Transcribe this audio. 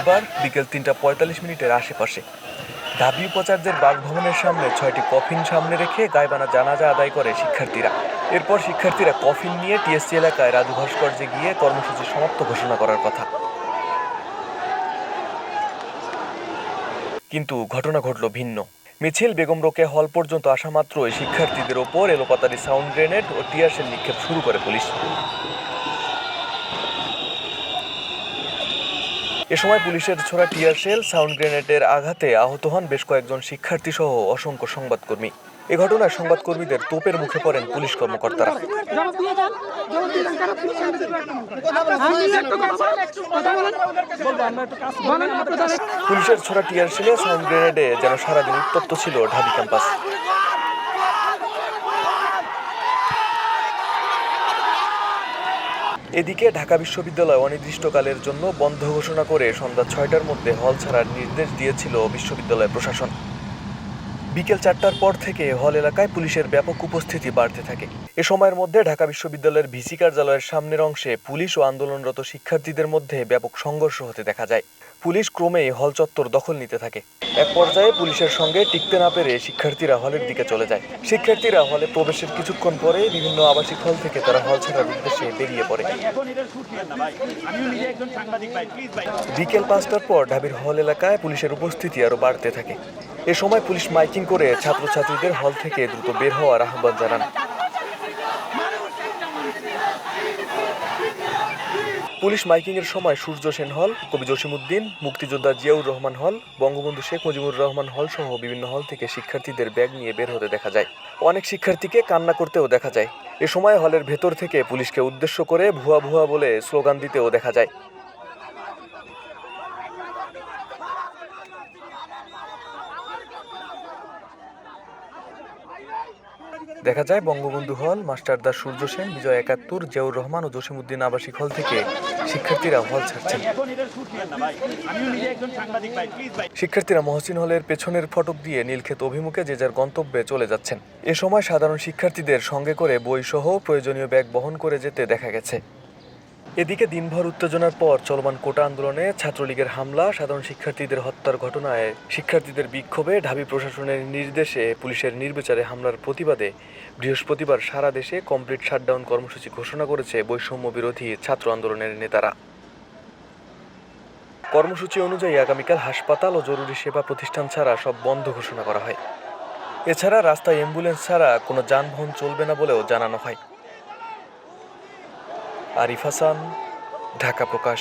বুধবার বিকেল ৩:৪৫ আশেপাশে ঢাবি উপাচার্যের বাসভবনের সামনে ৬টি কফিন সামনে রেখে গায়বানা জানাজা আদায় করে শিক্ষার্থীরা। এরপর শিক্ষার্থীরা কফিন নিয়ে টিএসসি এলাকায় রাজু ভাস্কর্যে গিয়ে কর্মসূচি সমাপ্ত ঘোষণা করার কথা। কিন্তু ঘটনা ঘটল ভিন্ন। মিছিল বেগম রোকেয়া হল পর্যন্ত আসা মাত্রই শিক্ষার্থীদের ওপর এলোপাতাড়ি সাউন্ড গ্রেনেড ও টিয়ার শেল নিক্ষেপ শুরু করে পুলিশ। এ সময় পুলিশের ছোড়া টিয়ার শেল, সাউন্ড গ্রেনেডের আঘাতে আহত হন বেশ কয়েকজন শিক্ষার্থী সহ অসংখ্য সংবাদকর্মী। এ ঘটনায় সংবাদকর্মীদের তোপের মুখে পড়েন পুলিশ কর্মকর্তারা। পুলিশের ছোড়া টিয়ার শেলে, সাউন্ড গ্রেনেডে যেন সারাদিন উত্তপ্ত ছিল ঢাবি ক্যাম্পাস। এদিকে ঢাকা বিশ্ববিদ্যালয় অনির্দিষ্টকালের জন্য বন্ধ ঘোষণা করে সন্ধ্যা ৬টার মধ্যে হল ছাড়ার নির্দেশ দিয়েছিল বিশ্ববিদ্যালয় প্রশাসন। বিকেল ৪টার পর থেকে হল এলাকায় পুলিশের ব্যাপক উপস্থিতি বাড়তে থাকে। এ সময়ের মধ্যে ঢাকা বিশ্ববিদ্যালয়ের ভিসি কার্যালয়ের সামনের অংশে পুলিশ ও আন্দোলনরত শিক্ষার্থীদের মধ্যে ব্যাপক সংঘর্ষ হতে দেখা যায়। পুলিশ ক্রমেই হল চত্বর দখল নিতে থাকে। এক পর্যায়ে পুলিশের সঙ্গে টিকতে না পেরে শিক্ষার্থীরা হলের দিকে চলে যায়। শিক্ষার্থীরা হলে প্রবেশের কিছুক্ষণ পরে বিভিন্ন আবাসিক হল থেকে তারা হল ছাড়ার উদ্দেশ্যে বেরিয়ে পড়ে। বিকেল ৫টার পর ঢাবির হল এলাকায় পুলিশের উপস্থিতি আরও বাড়তে থাকে। এ সময় পুলিশ মাইকিং করে ছাত্রছাত্রীদের হল থেকে দ্রুত বের হওয়ার আহ্বান জানান। পুলিশ মাইকিংয়ের সময় সূর্য সেন হল, কবি জসিমউদ্দিন, মুক্তিযোদ্ধা জিয়াউর রহমান হল, বঙ্গবন্ধু শেখ মুজিবুর রহমান হল সহ বিভিন্ন হল থেকে শিক্ষার্থীদের ব্যাগ নিয়ে বের হতে দেখা যায়। অনেক শিক্ষার্থীকে কান্না করতেও দেখা যায়। এ সময় হলের ভেতর থেকে পুলিশকে উদ্দেশ্য করে ভুয়া ভুয়া বলে স্লোগান দিতেও দেখা যায়। দেখা যায় বঙ্গবন্ধু হল, মাস্টারদা সূর্য সেন, বিজয় ৭১, জিয়াউর রহমান ও জসিমউদ্দিন আবাসিক হল থেকে শিক্ষার্থীরা হল ছাড়ছেন। শিক্ষার্থীরা মহসিন হলের পেছনের ফটক দিয়ে নীলক্ষেত অভিমুখে যে যার গন্তব্যে চলে যাচ্ছেন। এ সময় সাধারণ শিক্ষার্থীদের সঙ্গে করে বইসহ প্রয়োজনীয় ব্যাগ বহন করে যেতে দেখা গেছে। এদিকে দিনভর উত্তেজনার পর চলমান কোটা আন্দোলনে ছাত্রলীগের হামলা, সাধারণ শিক্ষার্থীদের হত্যার ঘটনায় শিক্ষার্থীদের বিক্ষোভে ঢাবি প্রশাসনের নির্দেশে পুলিশের নির্বিচারে হামলার প্রতিবাদে বৃহস্পতিবার সারা দেশে কমপ্লিট শাটডাউন কর্মসূচি ঘোষণা করেছে বৈষম্য বিরোধী ছাত্র আন্দোলনের নেতারা। কর্মসূচি অনুযায়ী আগামীকাল হাসপাতাল ও জরুরি সেবা প্রতিষ্ঠান ছাড়া সব বন্ধ ঘোষণা করা হয়। এছাড়া রাস্তায় অ্যাম্বুলেন্স ছাড়া কোনো যানবাহন চলবে না বলেও জানানো হয়। আরিফ হাসান, ঢাকা প্রকাশ।